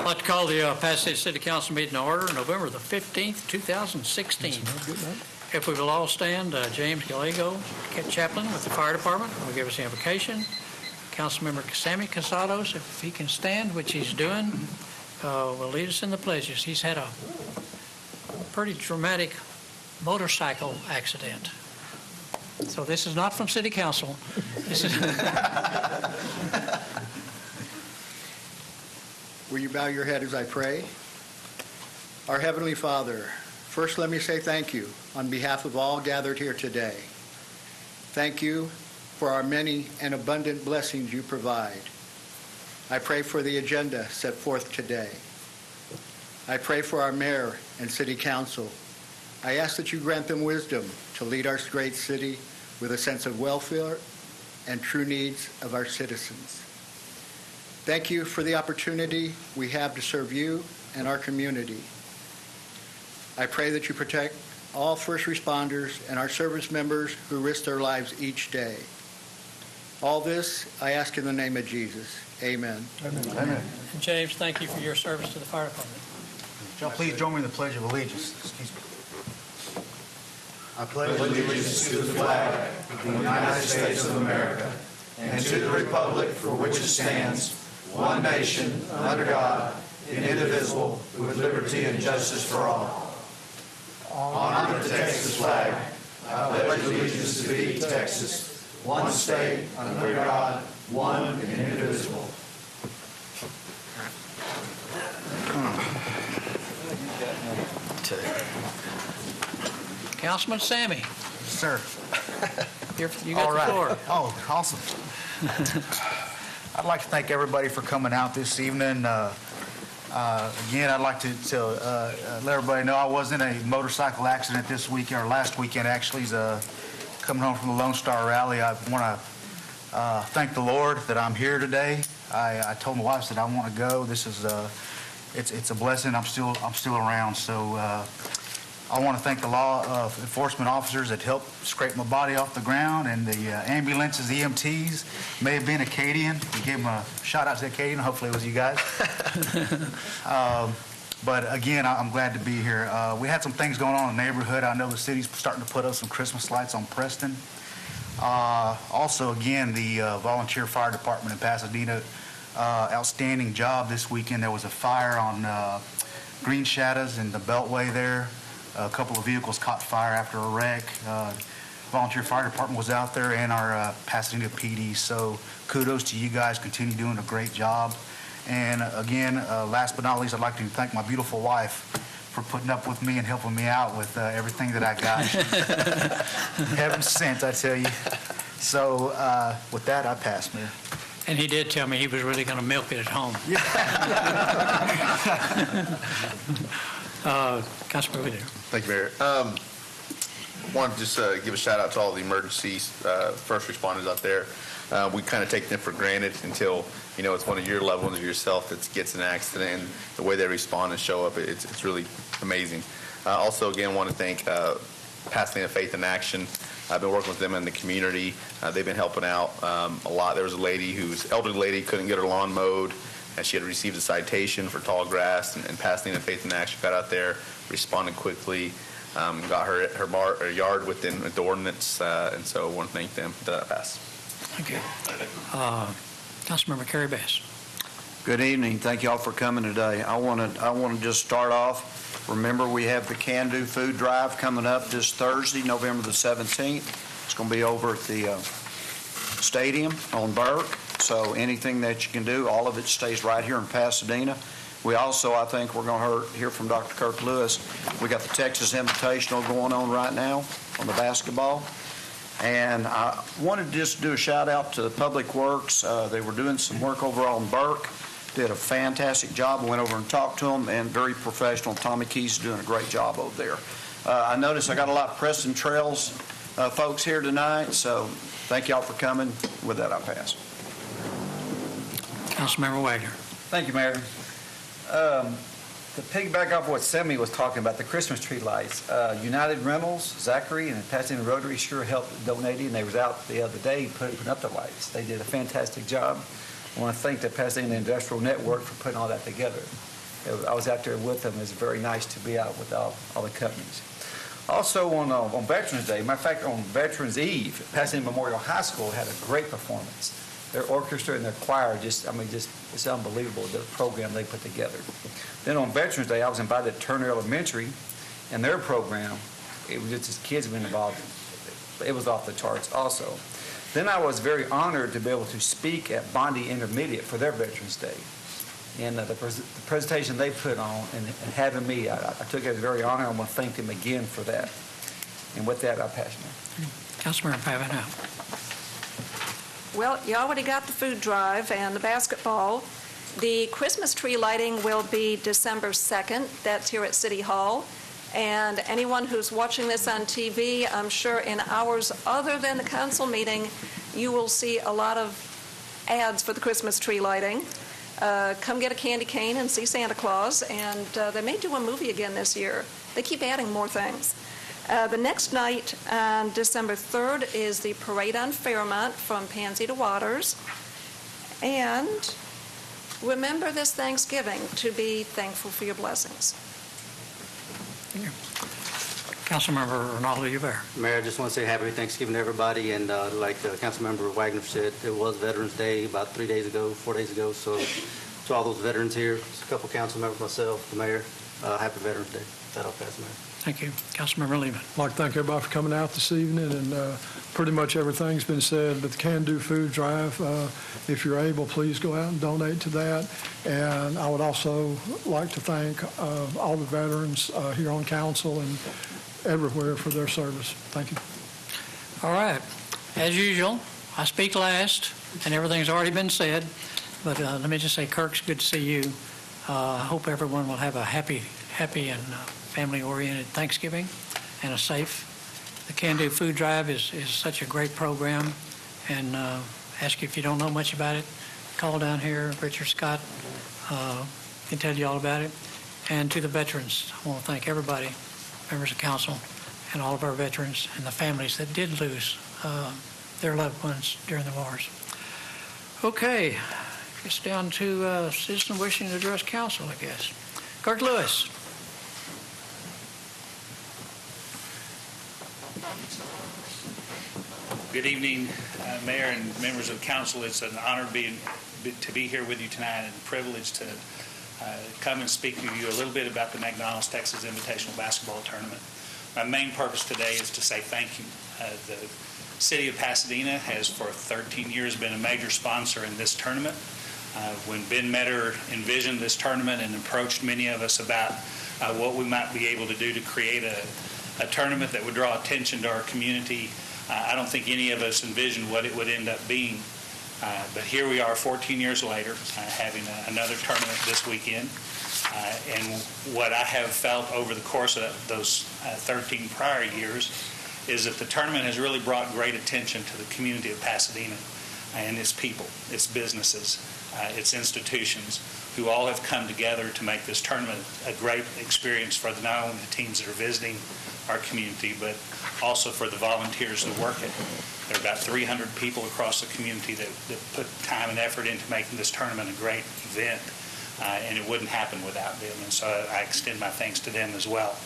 I'd like to call the Pasadena City Council meeting to order, November the 15th, 2016. If we will all stand, James Gallego, chaplain with the fire department, will give us the invocation. Councilmember Sammy Casados, if he can stand, which he's doing, will lead us in the pledges. He's had a pretty dramatic motorcycle accident. So this is not from City Council. This is Will you bow your head as I pray? Our Heavenly Father, first let me say thank you on behalf of all gathered here today. Thank you for our many and abundant blessings you provide. I pray for the agenda set forth today. I pray for our mayor and city council. I ask that you grant them wisdom to lead our great city with a sense of welfare and true needs of our citizens. Thank you for the opportunity we have to serve you and our community. I pray that you protect all first responders and our service members who risk their lives each day. All this I ask in the name of Jesus. Amen. Amen. And James, thank you for your service to the fire department. Y'all please join me in the Pledge of Allegiance. Excuse me. I pledge allegiance to the flag of the United States of America and to the republic for which it stands, one nation, under God, indivisible, with liberty and justice for all. Honor the Texas flag. I pledge allegiance to thee, Texas, one state, under God, one and indivisible. Councilman Sammy, Sir. you got the floor. Oh, awesome. I'd like to thank everybody for coming out this evening. Again, I'd like to let everybody know I was in a motorcycle accident this weekend, or last weekend actually. Coming home from the Lone Star Rally. I want to thank the Lord that I'm here today. I told my wife that I want to go. This is it's a blessing. I'm still around. So I want to thank the law enforcement officers that helped scrape my body off the ground, and the ambulances, EMTs. May have been Acadian. We gave them a shout out to Acadian. Hopefully it was you guys. But again, I'm glad to be here. We had some things going on in the neighborhood. I know the city's starting to put up some Christmas lights on Preston. Also, again, the volunteer fire department in Pasadena, outstanding job this weekend. There was a fire on Green Shadows in the Beltway there. A couple of vehicles caught fire after a wreck. Volunteer fire department was out there, and our Pasadena PD. So kudos to you guys. Continue doing a great job. And again, last but not least, I'd like to thank my beautiful wife for putting up with me and helping me out with everything that I got. Heaven sent, I tell you. So with that, I pass, Mayor. And he did tell me he was really going to milk it at home. Councilman Whitaker. Thank you, Mayor. Wanted to just give a shout out to all the emergency first responders out there. We kind of take them for granted until it's one of your loved ones or yourself that gets in an accident, and the way they respond and show up, it's really amazing. Also, again, want to thank Pasadena Faith in Action. I've been working with them in the community. They've been helping out a lot. There was a lady elderly lady, couldn't get her lawn mowed, and she had received a citation for tall grass, and Pasadena Faith in Action got out there, responded quickly, got her yard within the ordinance, and so I want to thank them for that pass. Thank you. Councilmember Kerry Bass. Good evening. Thank you all for coming today. I want to just start off. Remember, we have the Can Do Food Drive coming up this Thursday, November the 17th. It's going to be over at the stadium on Burke. So anything that you can do, all of it stays right here in Pasadena. We also, I think, we're going to hear from Dr. Kirk Lewis. We got the Texas Invitational going on right now on the basketball. And I wanted to just do a shout out to the Public Works. They were doing some work over on Burke. Did a fantastic job. I went over and talked to them, and very professional. Tommy Keys is doing a great job over there. I noticed I got a lot of Preston Trails folks here tonight, so thank y'all for coming. With that, I'll pass. Councilmember Wagner. Thank you, Mayor. To piggyback off what Sammy was talking about, the Christmas tree lights, United Rentals, Zachary, and Pasadena Rotary sure helped donating. They was out the other day putting up the lights. They did a fantastic job. I want to thank the Pasadena Industrial Network for putting all that together. I was out there with them. It's very nice to be out with all the companies. Also on Veterans Day, matter of fact, on Veterans Eve, Pasadena Memorial High School had a great performance. Their orchestra and their choir it's unbelievable, the program they put together. Then on Veterans Day, I was invited to Turner Elementary, and their program, it was just as kids been involved, it was off the charts also. Then I was very honored to be able to speak at Bondi Intermediate for their Veterans Day. And the presentation they put on and having me, I took it as a very honor. I want to thank them again for that. And with that, I'll pass it on. Councilmember Pavanel. Well, you already got the food drive and the basketball. The Christmas tree lighting will be December 2nd. That's here at City Hall. And anyone who's watching this on TV, I'm sure in hours other than the council meeting, you will see a lot of ads for the Christmas tree lighting. Come get a candy cane and see Santa Claus. And they may do a movie again this year. They keep adding more things. The next night, on December 3rd, is the Parade on Fairmont from Pansy to Waters. And remember this Thanksgiving to be thankful for your blessings. Councilmember Ronaldo Yubert. Mayor, I just want to say happy Thanksgiving to everybody, and like Councilmember Wagner said, it was Veterans Day about 4 days ago, so to all those veterans here, a couple council members, myself, the mayor, happy Veterans Day. That'll pass, Mayor. Thank you. Councilmember Lehman. I'd like to thank everybody for coming out this evening, and pretty much everything's been said, but the Can Do Food Drive, if you're able, please go out and donate to that. And I would also like to thank all the veterans here on council and everywhere for their service. Thank you. All right. As usual, I speak last, and everything's already been said, but let me just say, Kirk, it's good to see you. I hope everyone will have a happy and family-oriented Thanksgiving and a safe. The Can Do Food Drive is such a great program, and ask you if you don't know much about it, call down here. Richard Scott can tell you all about it. And to the veterans, I want to thank everybody, members of council, and all of our veterans and the families that did lose their loved ones during the wars. Okay, it's down to citizen wishing to address council, I guess. Kirk Lewis. Good evening, Mayor and members of council. It's an honor to be here with you tonight, and a privilege to come and speak to you a little bit about the McDonald's Texas Invitational Basketball Tournament. My main purpose today is to say thank you. The city of Pasadena has for 13 years been a major sponsor in this tournament. When Ben Metter envisioned this tournament and approached many of us about what we might be able to do to create a tournament that would draw attention to our community, I don't think any of us envisioned what it would end up being. But here we are 14 years later, having another tournament this weekend. And what I have felt over the course of those 13 prior years is that the tournament has really brought great attention to the community of Pasadena and its people, its businesses, its institutions, who all have come together to make this tournament a great experience for not only the teams that are visiting our community, but also for the volunteers who work it. There are about 300 people across the community that put time and effort into making this tournament a great event, and it wouldn't happen without them, and so I extend my thanks to them as well.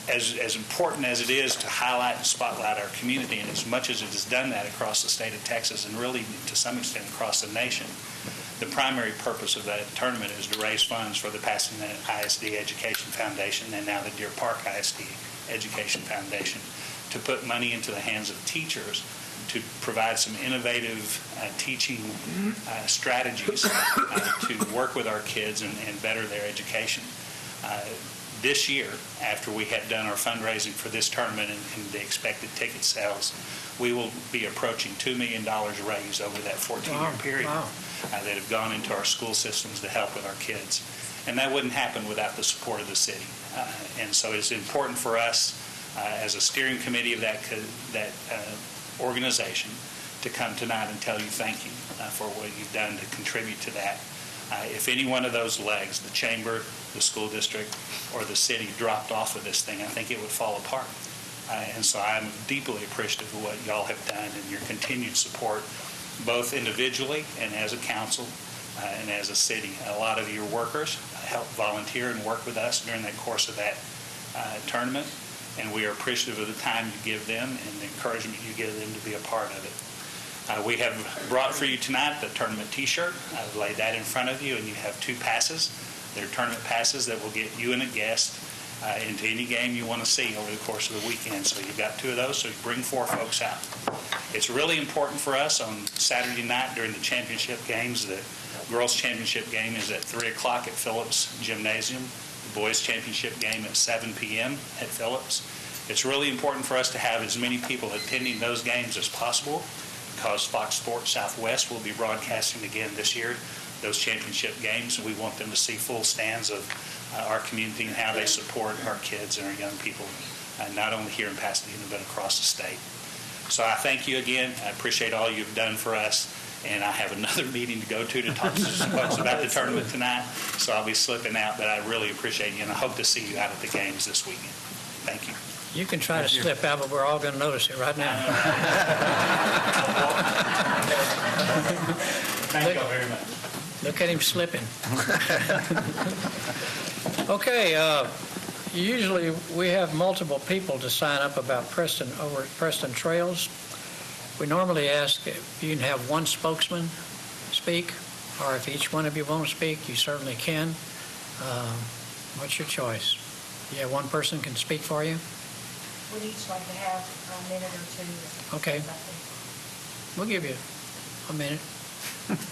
As important as it is to highlight and spotlight our community, and as much as it has done that across the state of Texas and really to some extent across the nation, the primary purpose of that tournament is to raise funds for the Pasadena ISD Education Foundation and now the Deer Park ISD Education Foundation, to put money into the hands of teachers to provide some innovative teaching strategies to work with our kids and better their education. This year, after we had done our fundraising for this tournament and the expected ticket sales, we will be approaching $2 million raised over that 14-year period that have gone into our school systems to help with our kids. And that wouldn't happen without the support of the city. And so it's important for us as a steering committee of that organization to come tonight and tell you thank you for what you've done to contribute to that. If any one of those legs, the chamber, the school district, or the city dropped off of this thing, I think it would fall apart. And so I'm deeply appreciative of what y'all have done and your continued support, both individually and as a council, and as a city. A lot of your workers help volunteer and work with us during the course of that tournament, and we are appreciative of the time you give them and the encouragement you give them to be a part of it. We have brought for you tonight the tournament T-shirt. I've laid that in front of you, and you have 2 passes. They're tournament passes that will get you and a guest into any game you want to see over the course of the weekend. So you've got 2 of those, so you bring 4 folks out. It's really important for us on Saturday night during the championship games. The girls' championship game is at 3 o'clock at Phillips Gymnasium. The boys' championship game at 7 p.m. at Phillips. It's really important for us to have as many people attending those games as possible, because Fox Sports Southwest will be broadcasting again this year those championship games, and we want them to see full stands of our community and how they support our kids and our young people, not only here in Pasadena but across the state. So I thank you again. I appreciate all you've done for us, and I have another meeting to go to talk to some folks about the tournament tonight, so I'll be slipping out, but I really appreciate you, and I hope to see you out at the games this weekend. Thank you. You can try to slip out, but we're all going to notice it right now. Thank you all very much. Look at him slipping. Okay, usually we have multiple people to sign up about Preston over at Preston Trails. We normally ask if you can have one spokesman speak, or if each one of you want to speak, you certainly can. What's your choice? Yeah, one person can speak for you? We'd each like to have a minute or 2. Okay. We'll give you a minute.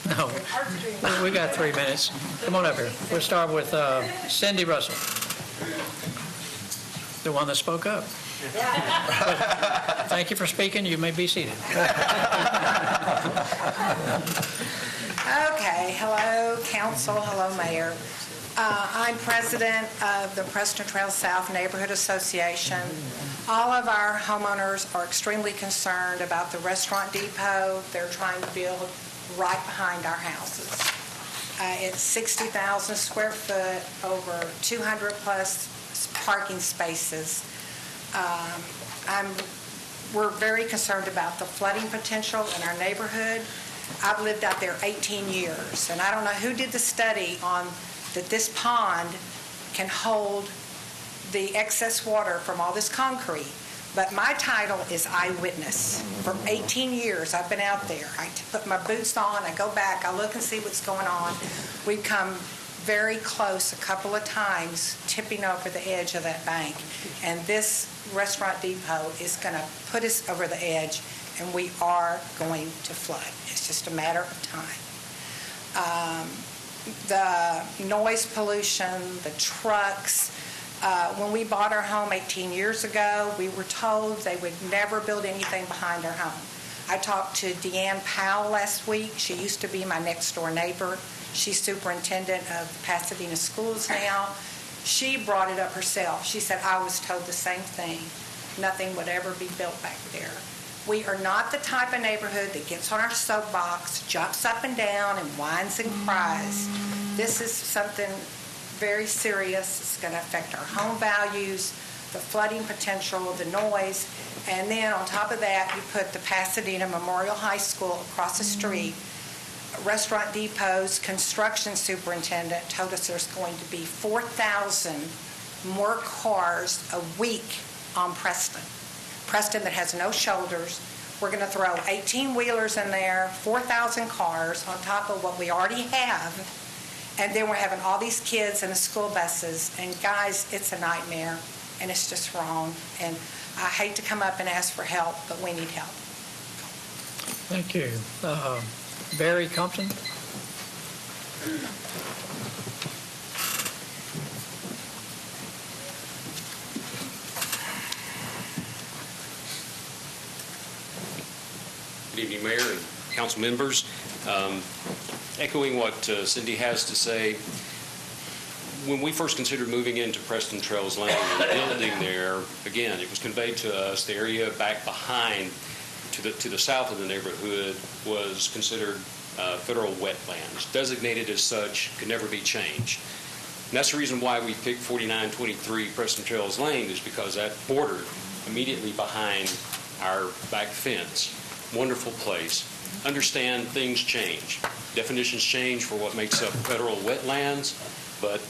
No, we got 3 minutes. Come on up here. We'll start with Cindy Russell, the one that spoke up. Thank you for speaking. You may be seated. Okay, hello, council, hello, mayor. I'm president of the Preston Trail South Neighborhood Association. All of our homeowners are extremely concerned about the restaurant depot they're trying to build right behind our houses. It's 60,000 square foot, over 200 plus parking spaces. We're very concerned about the flooding potential in our neighborhood. I've lived out there 18 years, and I don't know who did the study on that this pond can hold the excess water from all this concrete. But my title is eyewitness. For 18 years, I've been out there. I put my boots on, I go back, I look and see what's going on. We've come very close a couple of times, tipping over the edge of that bank. And this restaurant depot is going to put us over the edge, and we are going to flood. It's just a matter of time. The noise pollution, the trucks. When we bought our home 18 years ago, we were told they would never build anything behind our home. I talked to Deanne Powell last week. She used to be my next door neighbor. She's superintendent of Pasadena schools now. She brought it up herself. She said, I was told the same thing. Nothing would ever be built back there. We are not the type of neighborhood that gets on our soapbox, jumps up and down, and whines and cries. This is something very serious. It's going to affect our home values, the flooding potential, the noise, and then on top of that, you put the Pasadena Memorial High School across the street. Restaurant Depot's construction superintendent told us there's going to be 4,000 more cars a week on Preston. Preston that has no shoulders. We're going to throw 18-wheelers in there, 4,000 cars on top of what we already have. And then we're having all these kids in the school buses. And guys, it's a nightmare, and it's just wrong. And I hate to come up and ask for help, but we need help. Thank you. Barry Compton. Good evening, Mayor and council members. Echoing what Cindy has to say, when we first considered moving into Preston Trails Lane and building there, again, it was conveyed to us the area back behind to the south of the neighborhood was considered federal wetlands, designated as such, could never be changed. And that's the reason why we picked 4923 Preston Trails Lane, is because that bordered immediately behind our back fence. Wonderful place. Understand things change. definitions change for what makes up federal wetlands, but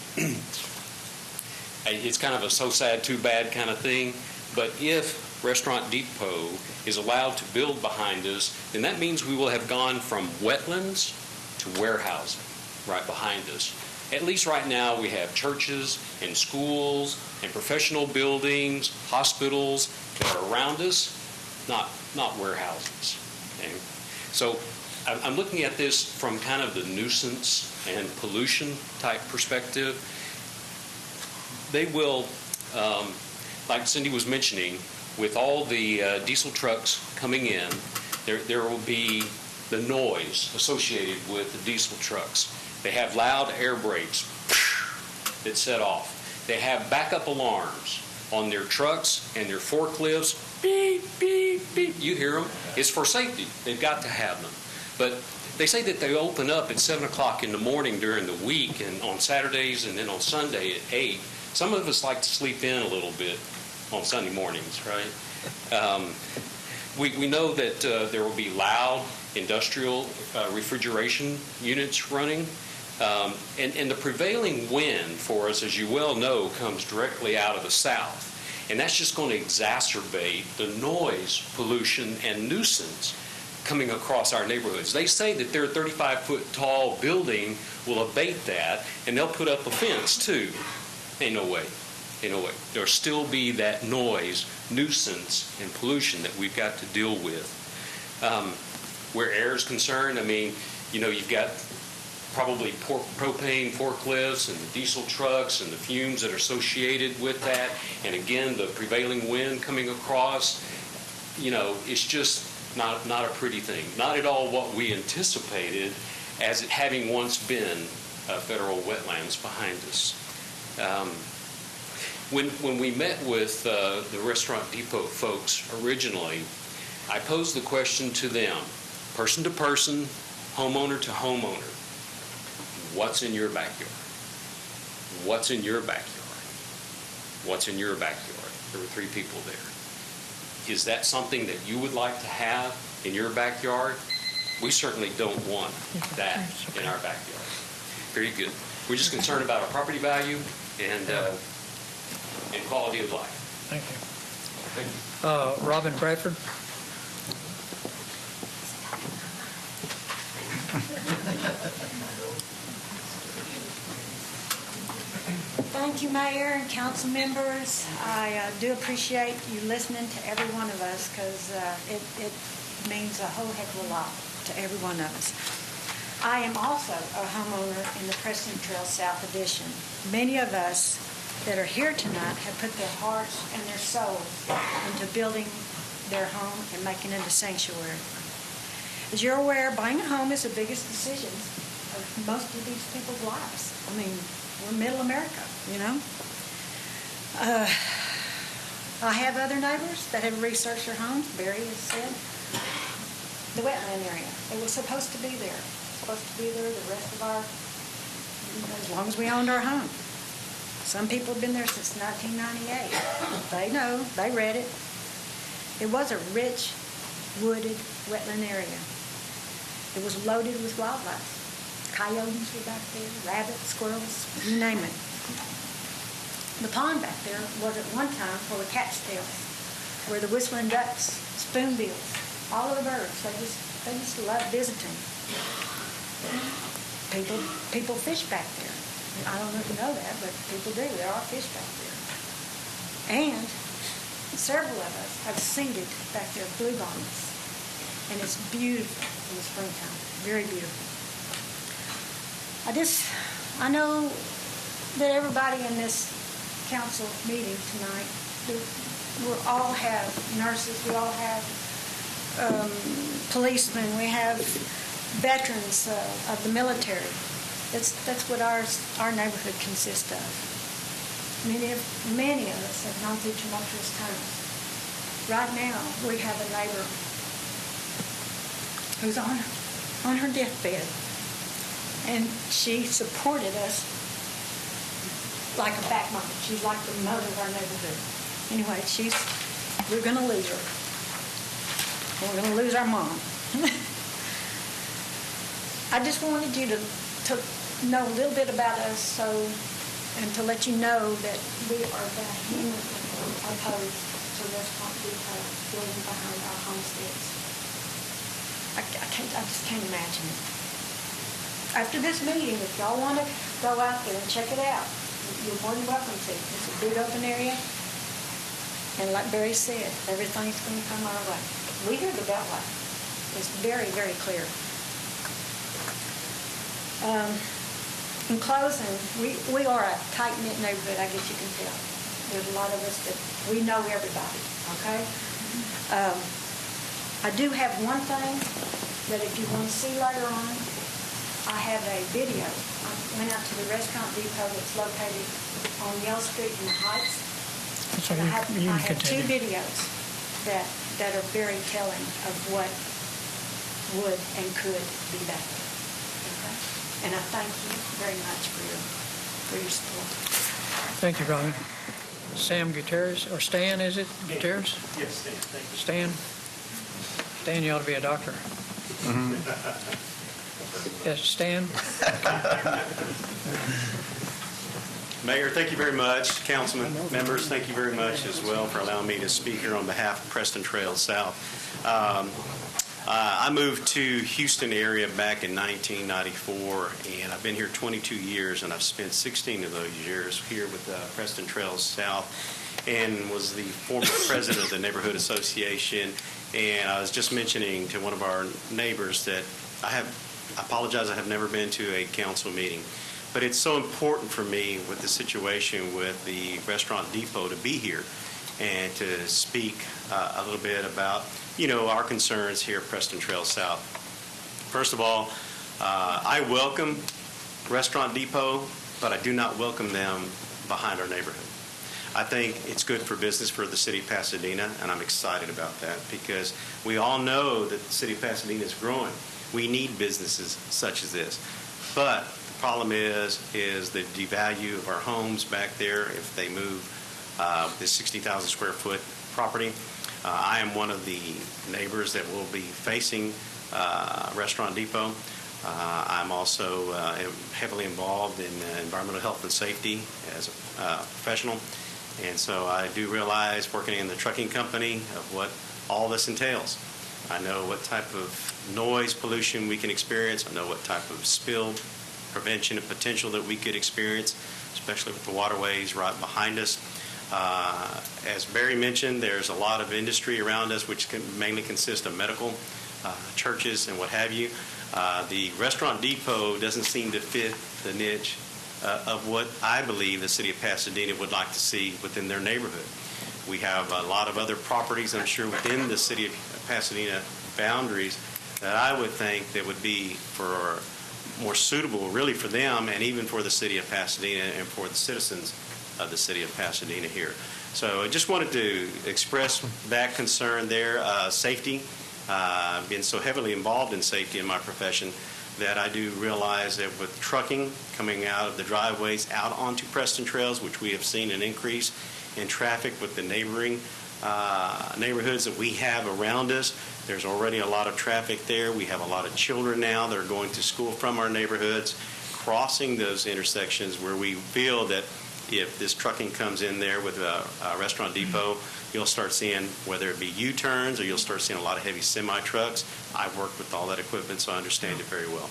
it's kind of a so sad, too bad kind of thing. But if Restaurant Depot is allowed to build behind us, then that means we will have gone from wetlands to warehousing right behind us. At least right now, we have churches and schools and professional buildings, hospitals that are around us, not warehouses. Okay? So I'm looking at this from kind of the nuisance and pollution type perspective. They will, like Cindy was mentioning, with all the diesel trucks coming in, there will be the noise associated with the diesel trucks. They have loud air brakes that set off. They have backup alarms on their trucks and their forklifts. Beep, beep, beep. You hear them. It's for safety. They've got to have them. But they say that they open up at 7 o'clock in the morning during the week and on Saturdays and then on Sunday at 8. Some of us like to sleep in a little bit on Sunday mornings, right? We know that there will be loud industrial refrigeration units running. And the prevailing wind for us, as you well know, comes directly out of the south. And that's just going to exacerbate the noise, pollution, and nuisance coming across our neighborhoods. They say that their 35-foot tall building will abate that, and they'll put up a fence, too. Ain't no way. Ain't no way. There'll still be that noise, nuisance, and pollution that we've got to deal with. Where air is concerned, I mean, you know, you've got probably propane forklifts and the diesel trucks and the fumes that are associated with that. And again, the prevailing wind coming across, you know, it's just not a pretty thing. Not at all what we anticipated as it having once been federal wetlands behind us. When we met with the Restaurant Depot folks originally, I posed the question to them, person to person, homeowner to homeowner. What's in your backyard? What's in your backyard? What's in your backyard? There were 3 people there. Is that something that you would like to have in your backyard? We certainly don't want that in our backyard. Very good. We're just concerned about our property value and quality of life. Thank you. Thank you. Robin Bradford? Thank you, Mayor and council members. I do appreciate you listening to every one of us because it means a whole heck of a lot to every one of us. I am also a homeowner in the Preston Trail South Addition. Many of us that are here tonight have put their hearts and their souls into building their home and making it a sanctuary. As you're aware, buying a home is the biggest decision of most of these people's lives. I mean, we're middle America, you know. I have other neighbors that have researched their homes. Barry has said the wetland area. It was supposed to be there. Supposed to be there the rest of our, as long as we owned our home. Some people have been there since 1998. They know. They read it. It was a rich, wooded wetland area. It was loaded with wildlife. Coyotes were back there, rabbits, squirrels, you name it. The pond back there was at one time full of cattails, where the whistling ducks, spoonbills, all of the birds, they just loved visiting. People fish back there. I don't know if you know that, but people do. There are fish back there. And several of us have seeded back there bluegums, and it's beautiful in the springtime. Very beautiful. I know that everybody in this council meeting tonight, we all have nurses, we all have policemen, we have veterans of the military. That's what our neighborhood consists of. Many of us have gone through tumultuous times. Right now, we have a neighbor who's on her deathbed. And she supported us like a backbone. She's like the mother of our neighborhood. Anyway, we're going to lose her. We're going to lose our mom. I just wanted you to know a little bit about us, and to let you know that we are vehemently opposed to Restaurant Depot building behind our homesteads. I just can't imagine it. After this meeting, if y'all want to go out there and check it out, you're more than welcome to. It's a big open area. And like Barry said, everything's going to come our way. We hear the Beltway. It's very, very clear. In closing, we are a tight-knit neighborhood, I guess you can tell. There's a lot of us that we know everybody, okay? I do have one thing that if you want to see later on, I have a video. I went out to the Restaurant Depot that's located on Yale Street in the Heights. So And I have two continue. videos that are very telling of what would and could be done. Okay? And I thank you very much for your support. Thank you, Ron. Sam Gutierrez, or Stan, is it? Gutierrez? Yes, Stan, thank you. Stan? Stan, you ought to be a doctor. Yes, Stan? Mayor, thank you very much. Councilman members, thank you very much as well for allowing me to speak here on behalf of Preston Trails South. I moved to Houston area back in 1994, and I've been here 22 years, and I've spent 16 of those years here with Preston Trails South, and was the former president of the neighborhood association. And I was just mentioning to one of our neighbors that I apologize, I have never been to a council meeting. But it's so important for me with the situation with the Restaurant Depot to be here and to speak a little bit about, our concerns here at Preston Trails South. First of all, I welcome Restaurant Depot, but I do not welcome them behind our neighborhood. I think it's good for business for the city of Pasadena, and I'm excited about that because we all know that the city of Pasadena is growing. We need businesses such as this. But the problem is the devalue of our homes back there if they move this 60,000 square foot property. I am one of the neighbors that will be facing Restaurant Depot. I'm also heavily involved in environmental health and safety as a professional. And so I do realize working in the trucking company of what all this entails. I know what type of noise pollution we can experience. I know what type of spill prevention and potential that we could experience, especially with the waterways right behind us. As Barry mentioned, there's a lot of industry around us, which mainly consists of medical, churches, and what have you. The Restaurant Depot doesn't seem to fit the niche of what I believe the city of Pasadena would like to see within their neighborhood. We have a lot of other properties, I'm sure, within the city of Pasadena boundaries that I would think that would be for more suitable really for them and even for the city of Pasadena and for the citizens of the city of Pasadena here. So I just wanted to express that concern there. Safety, I've been so heavily involved in safety in my profession that I do realize that with trucking coming out of the driveways out onto Preston Trails, which we have seen an increase in traffic with the neighboring neighborhoods that we have around us. There's already a lot of traffic there. We have a lot of children now that are going to school from our neighborhoods, crossing those intersections where we feel that if this trucking comes in there with a Restaurant Depot, you'll start seeing, whether it be U-turns or you'll start seeing a lot of heavy semi-trucks. I've worked with all that equipment, so I understand it very well.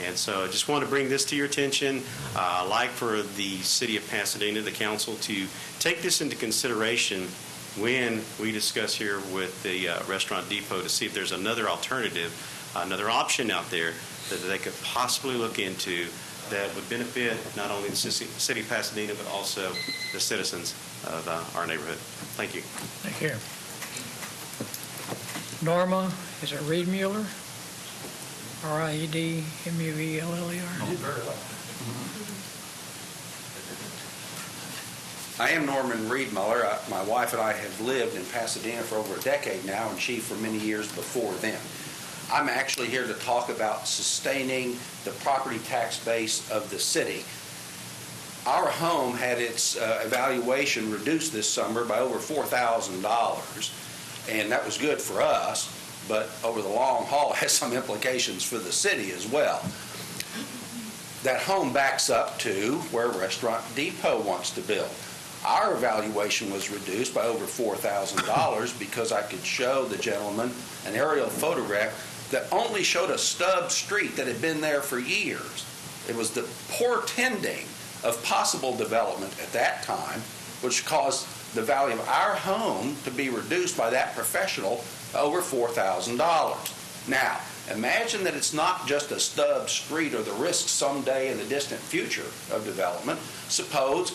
And so I just want to bring this to your attention. I'd like for the city of Pasadena, the council, to take this into consideration when we discuss here with the Restaurant Depot to see if there's another alternative, another option out there that they could possibly look into that would benefit not only the city of Pasadena, but also the citizens of our neighborhood. Thank you. Thank you. Norma, is it Riedmuller? R-I-E-D-M-U-E-L-L-E-R? I am Norman Riedmuller. My wife and I have lived in Pasadena for over a decade now, and she for many years before then. I'm actually here to talk about sustaining the property tax base of the city. Our home had its evaluation reduced this summer by over $4,000, and that was good for us. but over the long haul has some implications for the city as well. That home backs up to where Restaurant Depot wants to build. Our valuation was reduced by over $4,000 because I could show the gentleman an aerial photograph that only showed a stub street that had been there for years. It was the portending of possible development at that time, which caused the value of our home to be reduced by that professional over $4,000. Now, imagine that it's not just a stub street or the risk someday in the distant future of development. Suppose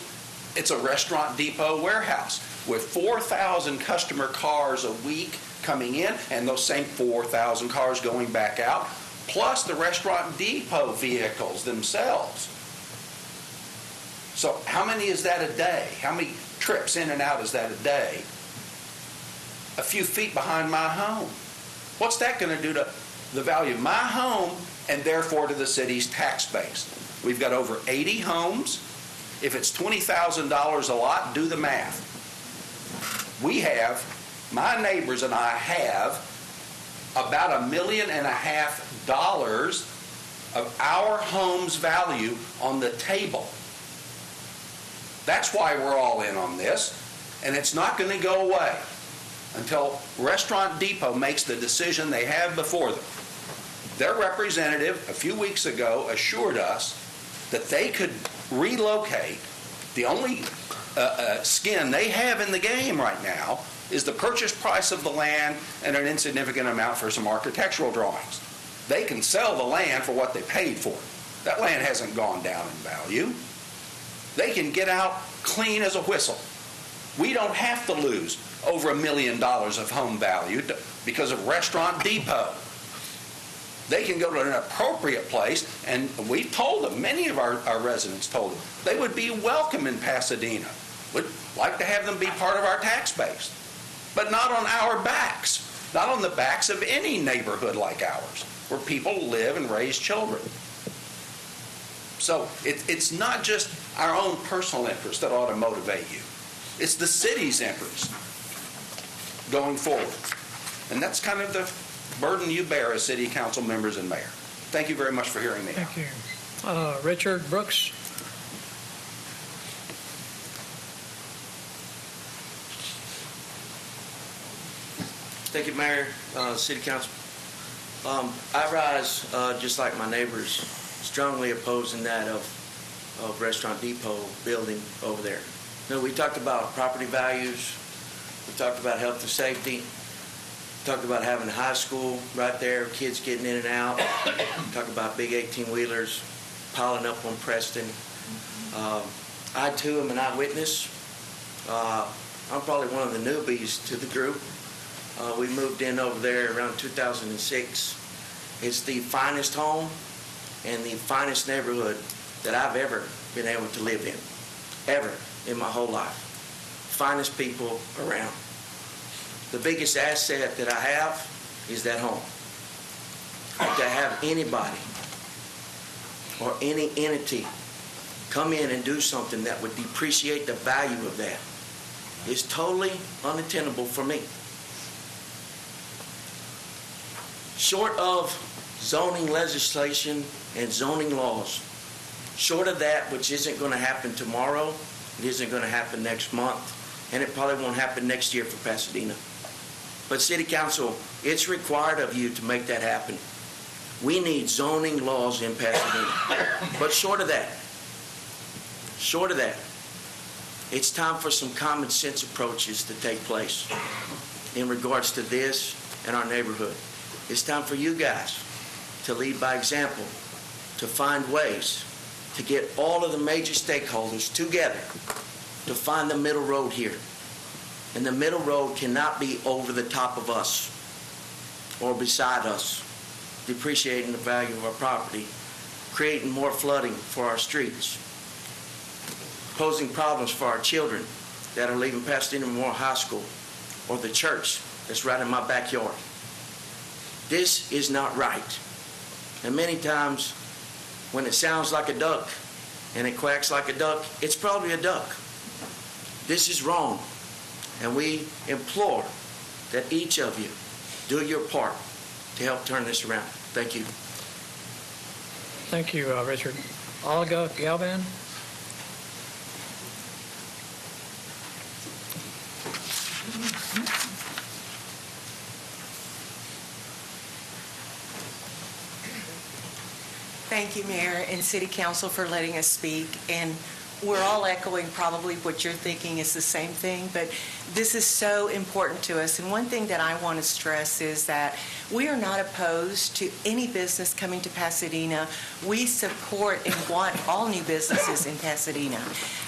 it's a Restaurant Depot warehouse with 4,000 customer cars a week coming in and those same 4,000 cars going back out, plus the Restaurant Depot vehicles themselves. So how many is that a day? How many trips in and out is that a day? A few feet behind my home. What's that going to do to the value of my home and therefore to the city's tax base? We've got over 80 homes. If it's $20,000 a lot, do the math. My neighbors and I have about $1.5 million of our home's value on the table. That's why we're all in on this, and it's not going to go away until Restaurant Depot makes the decision they have before them. Their representative a few weeks ago assured us that they could relocate. The only skin they have in the game right now is the purchase price of the land and an insignificant amount for some architectural drawings. They can sell the land for what they paid for it. That land hasn't gone down in value. They can get out clean as a whistle. We don't have to lose over $1 million of home value because of Restaurant Depot. They can go to an appropriate place, and we've told them, many of our residents told them, they would be welcome in Pasadena. We'd like to have them be part of our tax base, but not on our backs, not on the backs of any neighborhood like ours, where people live and raise children. So it's not just our own personal interest that ought to motivate you. It's the city's interest going forward. And that's kind of the burden you bear as city council members and mayor. Thank you very much for hearing me out. Thank you. Richard Brooks. Thank you, Mayor, City Council. I rise, just like my neighbors, strongly opposing that of Restaurant Depot building over there. You know, we talked about property values. We talked about health and safety. We talked about having a high school right there, kids getting in and out. We talked about big 18-wheelers piling up on Preston. I, too, am an eyewitness. I'm probably one of the newbies to the group. We moved in over there around 2006. It's the finest home and the finest neighborhood that I've ever been able to live in, ever in my whole life. Finest people around. The biggest asset that I have is that home. To have anybody or any entity come in and do something that would depreciate the value of that is totally unattainable for me. Short of zoning legislation and zoning laws, short of that, which isn't going to happen tomorrow, it isn't going to happen next month, and it probably won't happen next year for Pasadena. But City Council, it's required of you to make that happen. We need zoning laws in Pasadena. But short of that, it's time for some common sense approaches to take place in regards to this and our neighborhood. It's time for you guys to lead by example, to find ways to get all of the major stakeholders together to find the middle road here. And the middle road cannot be over the top of us or beside us, depreciating the value of our property, creating more flooding for our streets, posing problems for our children that are leaving Pasadena Memorial High School or the church that's right in my backyard. This is not right. And many times when it sounds like a duck and it quacks like a duck, it's probably a duck. This is wrong. And we implore that each of you do your part to help turn this around. Thank you. Thank you, Richard. Olga Galvan? Thank you, Mayor and City Council, for letting us speak. And we're all echoing probably what you're thinking is the same thing, but this is so important to us. And one thing that I want to stress is that we are not opposed to any business coming to Pasadena. We support and want all new businesses in Pasadena.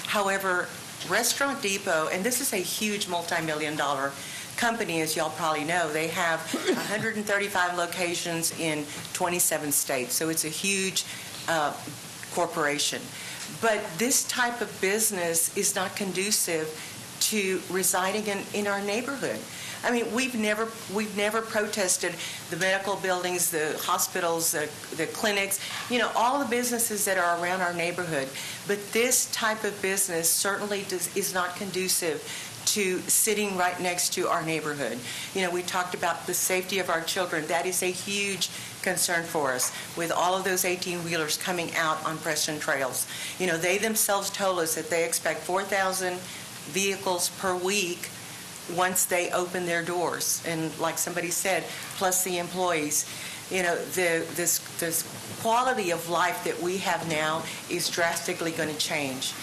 However, Restaurant Depot, and this is a huge multi-million-dollar company, as y'all probably know, they have 135 locations in 27 states, so it's a huge corporation. But this type of business is not conducive to residing in our neighborhood. I mean, we've never protested the medical buildings, the hospitals, the clinics, all the businesses that are around our neighborhood. But this type of business certainly is not conducive to sitting right next to our neighborhood. We talked about the safety of our children. That is a huge concern for us with all of those 18-wheelers coming out on Preston Trails. They themselves told us that they expect 4,000 vehicles per week once they open their doors. And like somebody said, plus the employees. This quality of life that we have now is drastically going to change.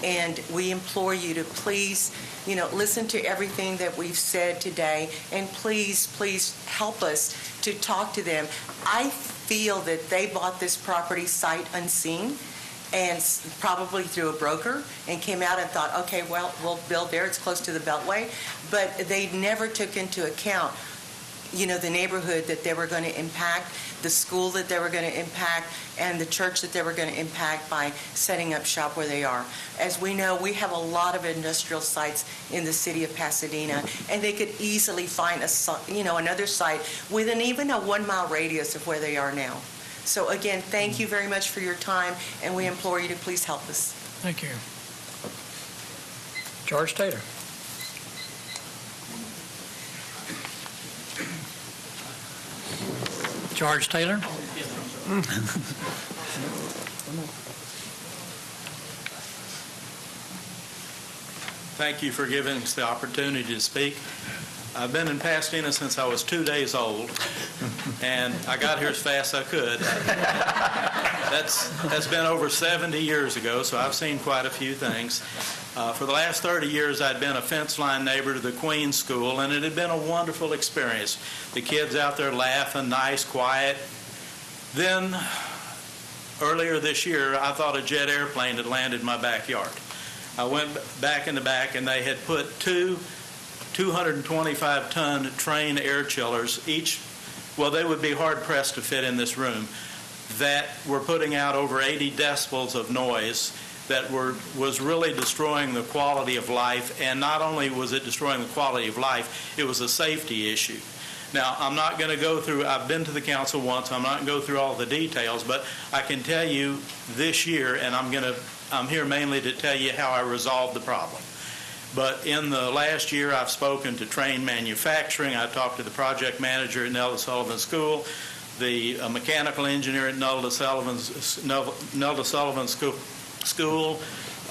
And we implore you to please, listen to everything that we've said today, and please help us to talk to them. I feel that they bought this property sight unseen, and probably through a broker, and came out and thought, okay, well, we'll build there, it's close to the Beltway. But they never took into account, the neighborhood that they were going to impact, the school that they were going to impact, and the church that they were going to impact by setting up shop where they are. As we know, we have a lot of industrial sites in the city of Pasadena, and they could easily find another site within even a 1-mile radius of where they are now. So again, thank you very much for your time, and we implore you to please help us. Thank you. George Taylor. George Taylor. Thank you for giving us the opportunity to speak. I've been in Pasadena since I was 2 days old, and I got here as fast as I could. That's been over 70 years ago, so I've seen quite a few things. For the last 30 years, I'd been a fence line neighbor to the Queen School, and it had been a wonderful experience. The kids out there laughing, nice, quiet. Then, earlier this year, I thought a jet airplane had landed in my backyard. I went back in the back, and they had put two 225-ton train air chillers, each, well, they would be hard-pressed to fit in this room, that were putting out over 80 decibels of noise that was really destroying the quality of life. And not only was it destroying the quality of life, it was a safety issue. Now, I'm not going to go through, I've been to the council once, I'm not going to go through all the details, but I can tell you this year, and I'm here mainly to tell you how I resolved the problem. But in the last year, I've spoken to Train Manufacturing. I talked to the project manager at Nelda Sullivan School, the mechanical engineer at Nelda Sullivan School.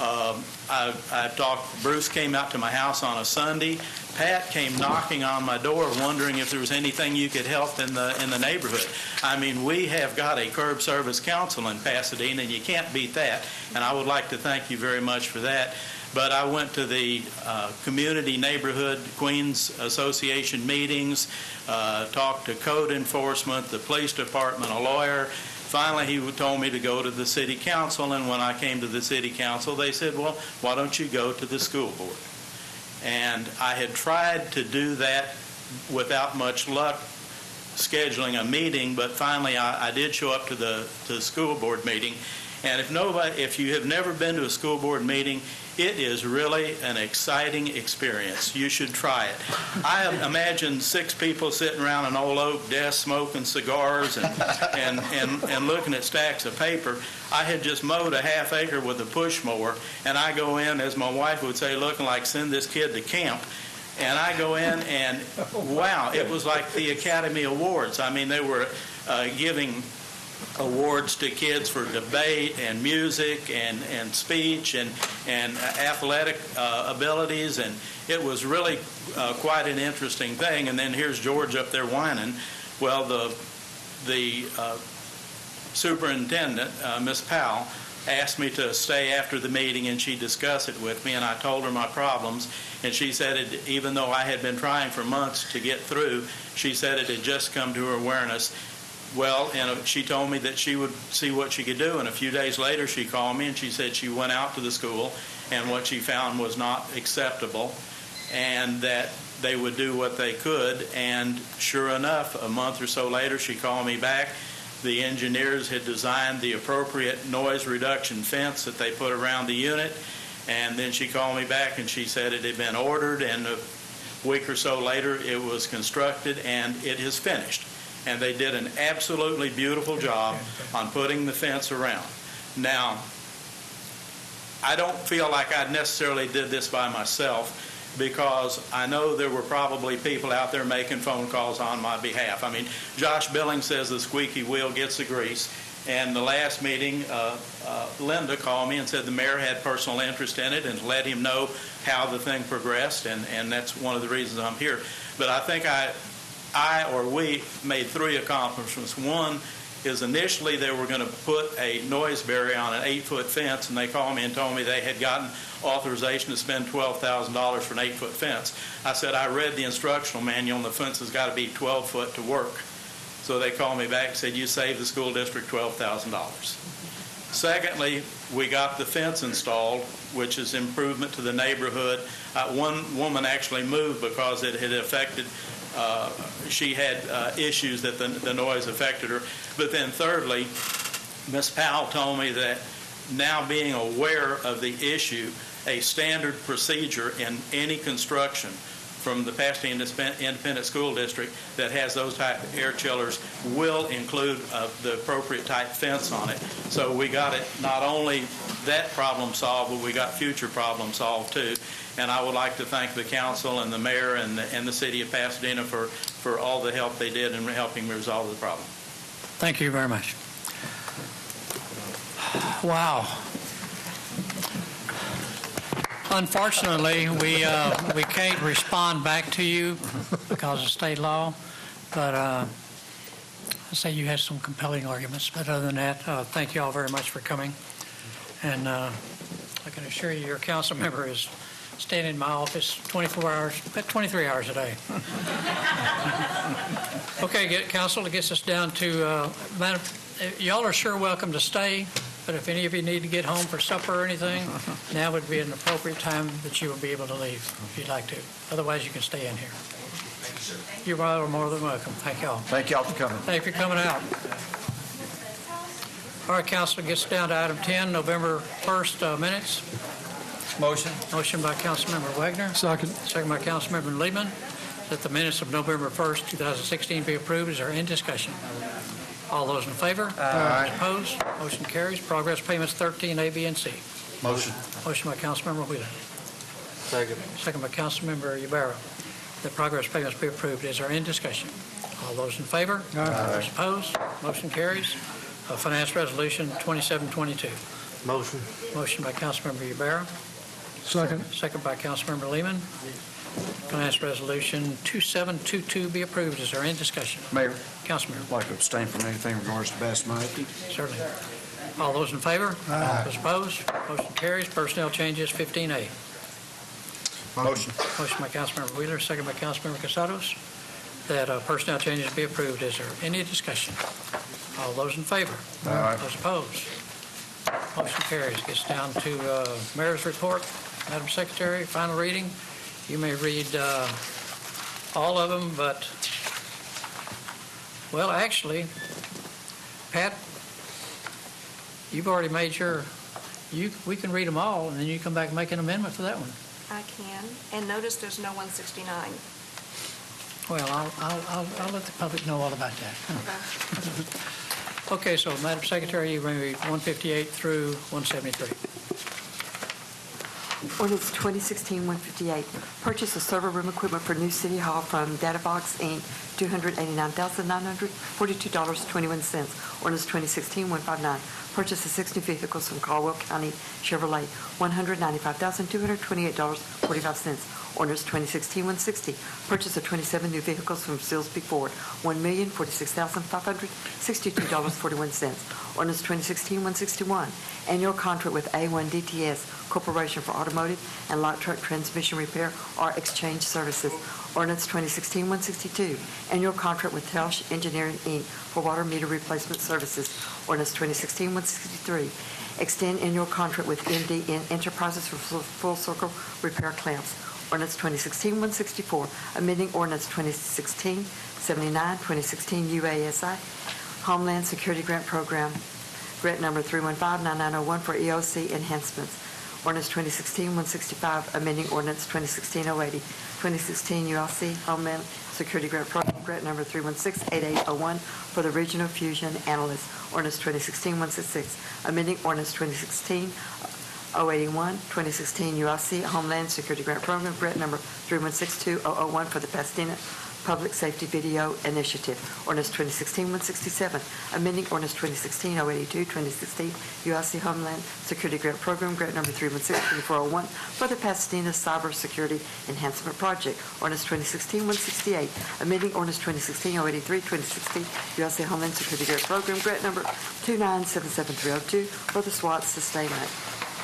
I talked. Bruce came out to my house on a Sunday. Pat came knocking on my door, wondering if there was anything you could help in the neighborhood. I mean, we have got a curb service council in Pasadena, and you can't beat that. And I would like to thank you very much for that. But I went to the community neighborhood Queens Association meetings, talked to code enforcement, the police department, a lawyer. Finally, he told me to go to the city council, and when I came to the city council, they said, well, why don't you go to the school board? And I had tried to do that without much luck, scheduling a meeting, but finally I did show up to the school board meeting. And if you have never been to a school board meeting, it is really an exciting experience. You should try it. I imagine 6 people sitting around an old oak desk smoking cigars and looking at stacks of paper. I had just mowed a half acre with a push mower, and I go in, as my wife would say, looking like send this kid to camp. And I go in and, wow, it was like the Academy Awards. I mean, they were giving awards to kids for debate and music and speech and athletic abilities, and it was really quite an interesting thing. And then here's George up there whining. Well, the superintendent, Miss Powell, asked me to stay after the meeting and she discussed it with me, and I told her my problems, and she said even though I had been trying for months to get through, she said it had just come to her awareness. Well, and she told me that she would see what she could do, and a few days later she called me and she said she went out to the school and what she found was not acceptable and that they would do what they could. And sure enough, a month or so later she called me back. The engineers had designed the appropriate noise reduction fence that they put around the unit, and then she called me back and she said it had been ordered, and a week or so later it was constructed and it is finished. And they did an absolutely beautiful job on putting the fence around. Now, I don't feel like I necessarily did this by myself, because I know there were probably people out there making phone calls on my behalf. I mean, Josh Billings says the squeaky wheel gets the grease. And the last meeting, Linda called me and said the mayor had personal interest in it and let him know how the thing progressed, and that's one of the reasons I'm here. But I think we made 3 accomplishments. One is initially they were going to put a noise barrier on an 8-foot fence, and they called me and told me they had gotten authorization to spend $12,000 for an 8-foot fence. I said, I read the instructional manual and the fence has got to be 12 foot to work. So they called me back and said, you saved the school district $12,000. Secondly, we got the fence installed, which is improvement to the neighborhood. One woman actually moved because it had affected she had issues that the noise affected her. But then thirdly, Ms. Powell told me that now being aware of the issue, a standard procedure in any construction from the Pasadena Independent School District that has those type of air chillers will include the appropriate type fence on it. So we got it, not only that problem solved, but we got future problems solved too. And I would like to thank the council and the mayor and the city of Pasadena for all the help they did in helping me resolve the problem. Thank you very much. Wow. Unfortunately, we can't respond back to you because of state law, but I say you had some compelling arguments. But other than that, thank you all very much for coming. And I can assure you, your council member is staying in my office 24 hours, 23 hours a day. Okay, council, it gets us down to, Madam, y'all are sure welcome to stay. But if any of you need to get home for supper or anything, now would be an appropriate time that you will be able to leave if you'd like to. Otherwise, you can stay in here. You're all more than welcome. Thank y'all. Thank y'all for coming. Thank you for coming out. All right, council, gets down to item 10, November 1st minutes. Motion. Motion by Councilmember Wagner. Second. Second by Councilmember Lehman, that the minutes of November 1st, 2016 be approved. Is there any discussion? All those in favor? Aye. Opposed? Motion carries. Progress payments 13, A, B, and C. Motion. Motion by Councilmember Wheeler. Second. Second by Councilmember Ybarra. The progress payments be approved. Is there any discussion? All those in favor? Aye. Those opposed? Motion carries. Finance Resolution 2722. Motion. Motion by Councilmember Ybarra. Second. Second by Councilmember Lehman. Finance Resolution 2722 be approved. Is there any discussion? Mayor, Councilmember. I'd like to abstain from anything in regards to Basmati. Certainly. All those in favor? Aye. Those opposed? Motion carries. Personnel changes 15A. Motion. Motion by Councilmember Wheeler, second by Councilmember Casados, that personnel changes be approved. Is there any discussion? All those in favor? Aye. Those opposed? Motion carries. Gets down to Mayor's report. Madam Secretary, final reading. You may read all of them, but, well, actually, Pat, you've already made your, we can read them all, and then you come back and make an amendment for that one. I can. And notice there's no 169. Well, I'll let the public know all about that. Okay, so Madam Secretary, you may read 158 through 173. Ordinance 2016-158, purchase of server room equipment for new City Hall from Databox, Inc., $289,942.21. Ordinance 2016-159, purchase of 6 new vehicles from Caldwell County Chevrolet, $195,228.45. Ordinance 2016-160, purchase of 27 new vehicles from Silsby Ford, $1,046,562.41. Ordinance 2016-161, annual contract with A1 DTS Corporation for automotive and light truck transmission repair or exchange services. Ordinance 2016-162, annual contract with Telsch Engineering, Inc. for water meter replacement services. Ordinance 2016-163, extend annual contract with MDN Enterprises for full circle repair clamps. Ordinance 2016-164, amending Ordinance 2016-79, 2016 UASI Homeland Security Grant Program, grant number 315-9901 for EOC enhancements. Ordinance 2016-165, amending Ordinance 2016-080, 2016 ULC Homeland Security Grant Program, grant number 316-8801 for the Regional Fusion Analyst. Ordinance 2016-166, amending Ordinance 2016-081, 2016 ULC Homeland Security Grant Program, grant number 316-2001 for the Pasadena Public Safety Video Initiative. Ordinance 2016-167, amending Ordinance 2016-082, 2016 ULC Homeland Security Grant Program, grant number 316-2401 for the Pasadena Cyber Security Enhancement Project. Ordinance 2016-168, amending Ordinance 2016-083, 2016 ULC Homeland Security Grant Program, grant number 2977302 for the SWAT sustainment.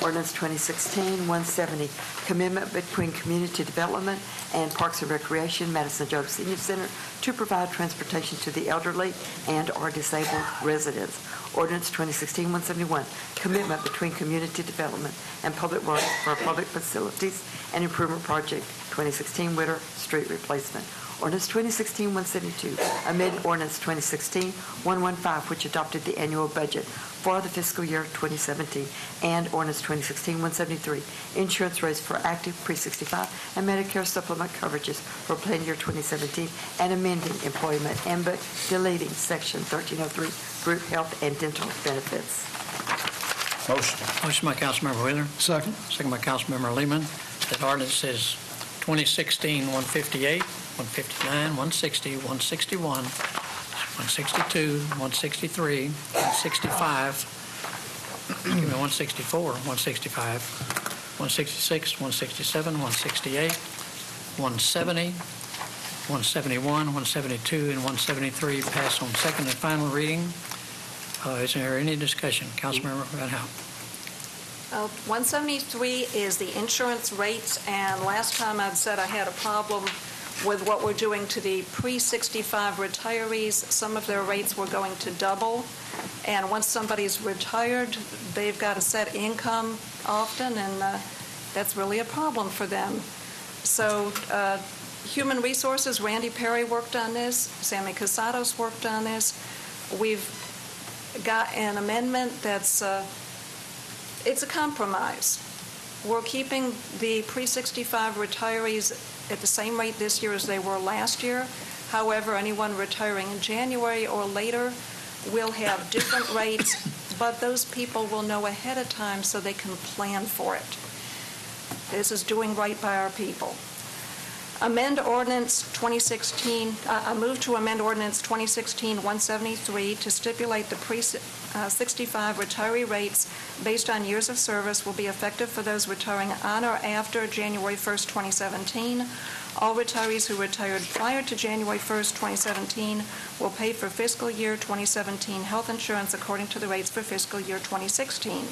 Ordinance 2016-170, commitment between Community Development and Parks and Recreation, Madison Joseph Senior Center, to provide transportation to the elderly and/or disabled residents. Ordinance 2016-171, commitment between Community Development and Public Works for a public facilities and improvement project, 2016 Witter Street replacement. Ordinance 2016-172, amend Ordinance 2016-115, which adopted the annual budget for the fiscal year 2017, and Ordinance 2016-173, insurance rates for active pre-65 and Medicare supplement coverages for plan year 2017, and amending employment handbook, deleting Section 1303, group health and dental benefits. Motion by Councilmember Wheeler. Second. Second by Councilmember Lehman. That ordinance is 2016-158, 159, 160, 161, 162, 163, 165, 164, 165, 166, 167, 168, 170, 171, 172, and 173 pass on second and final reading. Is there any discussion? Councilmember Van Hout. 173 is the insurance rates, and last time I'd said I had a problem with what we're doing to the pre-65 retirees. Some of their rates were going to double, and once somebody's retired, they've got a set income often, and that's really a problem for them. So Human Resources, Randy Perry worked on this, Sammy Casados worked on this. We've got an amendment that's it's a compromise. We're keeping the pre-65 retirees at the same rate this year as they were last year. However, anyone retiring in January or later will have different rates, but those people will know ahead of time so they can plan for it. This is doing right by our people. Amend Ordinance 2016, I move to amend Ordinance 2016-173 to stipulate the pre-65 retiree rates based on years of service will be effective for those retiring on or after January 1st, 2017. All retirees who retired prior to January 1st, 2017 will pay for fiscal year 2017 health insurance according to the rates for fiscal year 2016.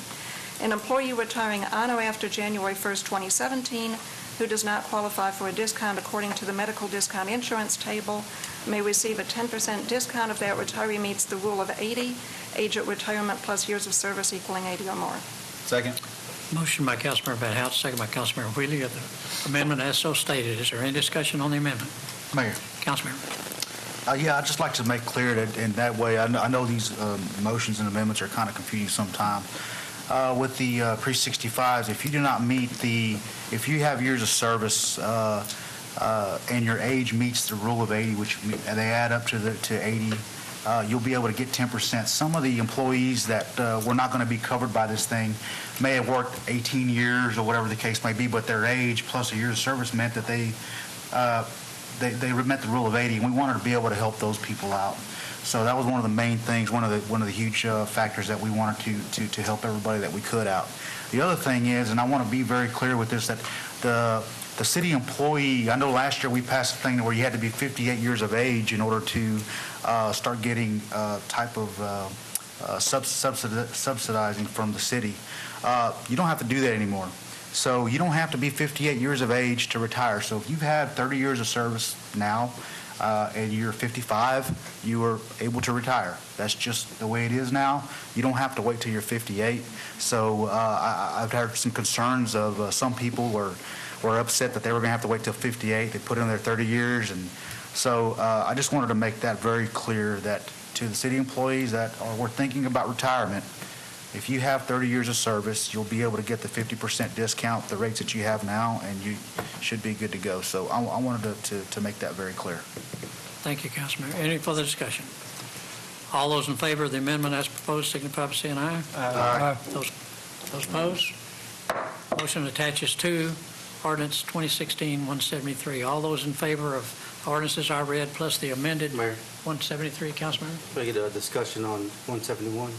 An employee retiring on or after January 1st, 2017 who does not qualify for a discount according to the medical discount insurance table may receive a 10% discount if that retiree meets the rule of 80, age at retirement plus years of service equaling 80 or more. Second. Motion by Councilmember Van Hout, second by Councilmember Wheeler. The amendment as so stated. Is there any discussion on the amendment? Mayor. Councilmember. Yeah, I'd just like to make clear that in that way, I know these motions and amendments are kind of confusing sometimes. With the pre-65s, if you do not meet if you have years of service and your age meets the rule of 80, which they add up to 80 you'll be able to get 10%. Some of the employees that were not going to be covered by this thing may have worked 18 years or whatever the case may be, but their age plus a year of service meant that they met the rule of 80, and we wanted to be able to help those people out. So that was one of the main things, one of the huge factors that we wanted to help everybody that we could out. The other thing is, and I want to be very clear with this, that the city employee, I know last year we passed a thing where you had to be 58 years of age in order to start getting type of subsidizing from the city. You don't have to do that anymore. So you don't have to be 58 years of age to retire. So if you've had 30 years of service now and you're 55, you are able to retire. That's just the way it is now. You don't have to wait till you're 58. So I've heard some concerns of some people were upset that they were going to have to wait till 58. They put in their 30 years. And so I just wanted to make that very clear that to the city employees that were thinking about retirement, if you have 30 years of service, you'll be able to get the 50% discount, the rates that you have now, and you should be good to go. So I wanted to make that very clear. Thank you, Councilman. Any further discussion? All those in favor of the amendment as proposed signify by saying aye. Aye. Those opposed? Motion attaches to ordinance 2016-173. All those in favor of ordinances I read plus the amended Mayor, 173, Councilman? can I get a discussion on 171?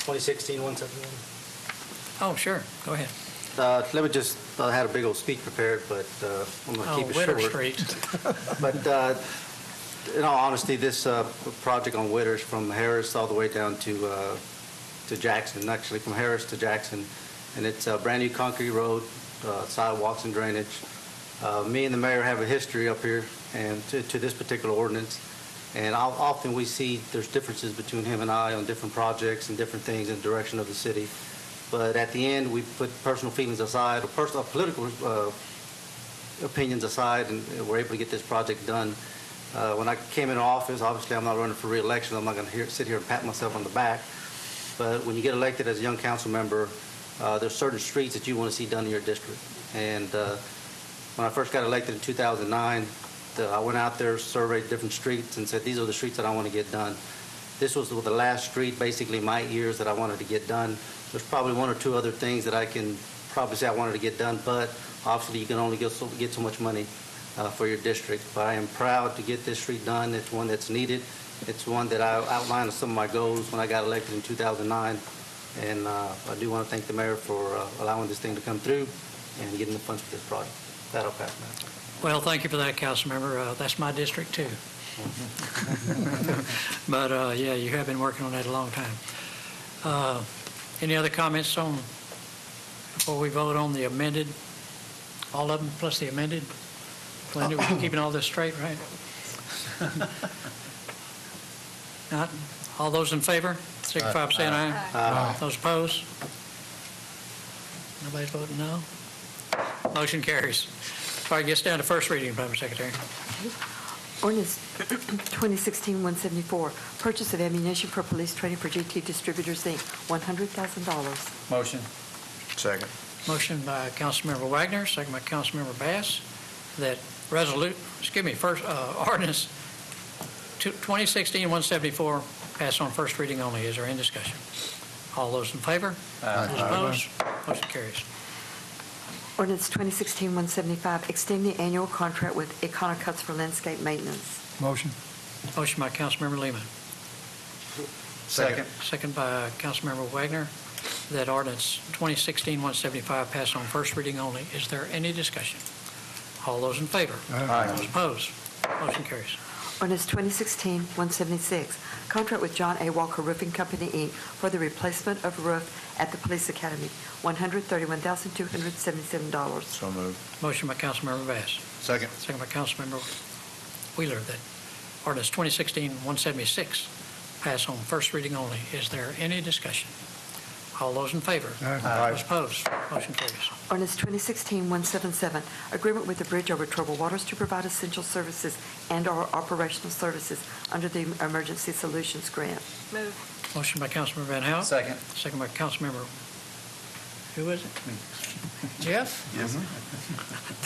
2016-171? Oh, sure. Go ahead. Let me just, I had a big old speech prepared, but I'm going to keep it Witter short. Street. But in all honesty, this project on Witters from Harris all the way down to Jackson, actually from Harris to Jackson, and it's a brand-new concrete road, sidewalks and drainage. Me and the mayor have a history up here and to this particular ordinance, and often we see there's differences between him and I on different projects and different things in the direction of the city. But at the end, we put personal feelings aside, or personal political opinions aside, and we're able to get this project done. When I came into office, obviously I'm not running for re-election. I'm not going to sit here and pat myself on the back. But when you get elected as a young council member, there's certain streets that you want to see done in your district. And when I first got elected in 2009, I went out there, surveyed different streets, and said, these are the streets that I want to get done. This was the last street, basically, my years that I wanted to get done. There's probably one or two other things that I can probably say I wanted to get done, but obviously you can only get so much money for your district. But I am proud to get this street done. It's one that's needed. It's one that I outlined as some of my goals when I got elected in 2009. And I do want to thank the mayor for allowing this thing to come through and getting the funds for this project. That'll pass, Mayor. Well, thank you for that, Councilmember. That's my district, too. But, yeah, you have been working on that a long time. Any other comments before we vote on the amended, all of them plus the amended? Glenda, we're keeping all this straight, right? Not? All those in favor, signify by saying aye. Aye. Those opposed? Nobody's voting no? Motion carries. All right, gets down to first reading, Madam Secretary. Ordinance 2016-174, purchase of ammunition for police training for GT Distributors, Inc., $100,000. Motion. Second. Motion by Councilmember Wagner, second by Councilmember Bass, that first ordinance 2016-174 pass on first reading only. Is there any discussion? All those in favor? Those opposed? Motion carries. Ordinance 2016-175, extend the annual contract with Econocuts for landscape maintenance. Motion. Motion by Councilmember Lehman. Second. Second by Councilmember Wagner, that ordinance 2016-175 pass on first reading only. Is there any discussion? All those in favor? Aye. Those opposed? Motion carries. Ordinance 2016-176, contract with John A. Walker Roofing Company, Inc. for the replacement of roof at the Police Academy, $131,277. So moved. Motion by Councilmember Bass. Second. Second by Councilmember Wheeler, that ordinance 2016-176 pass on first reading only. Is there any discussion? All those in favor? Aye. Those opposed? Motion carries. Ordinance 2016-177, agreement with the Bridge over Troubled Waters to provide essential services and/or operational services under the Emergency Solutions Grant. Move. Motion by Councilmember Van Hout. Second. Second by Councilmember Who was it? Jeff? Yes.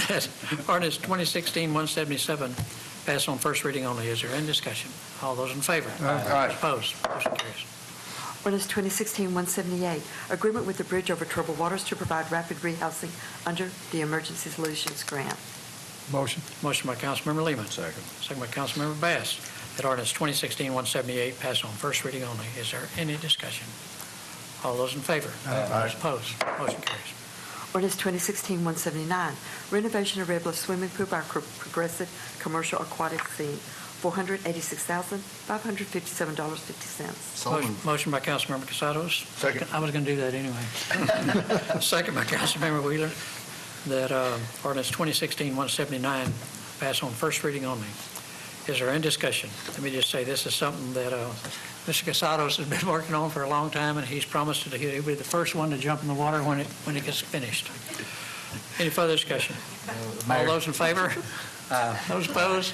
That ordinance 2016-177 pass on first reading only. Is there any discussion? All those in favor? Aye. Opposed? Motion carries. Ordinance 2016-178, agreement with the Bridge Over Troubled Waters to provide rapid rehousing under the Emergency Solutions Grant. Motion. Motion by Councilmember Lehman. Second by Councilmember Bass. That ordinance 2016-178 pass on first reading only. Is there any discussion? All those in favor? Aye. Those opposed? Motion carries. Ordinance 2016-179, renovation of Red Bluff Swimming Pool by Progressive Commercial Aquatic Scene, $486,557.50. Motion by Councilmember Casados. Second. I was going to do that anyway. Second by Councilmember Wheeler. That ordinance 2016-179 pass on first reading only. Is there any discussion? Let me just say this is something that Mr. Casados has been working on for a long time, and he's promised that he'll be the first one to jump in the water when it gets finished. Any further discussion? All those in favor? Those opposed?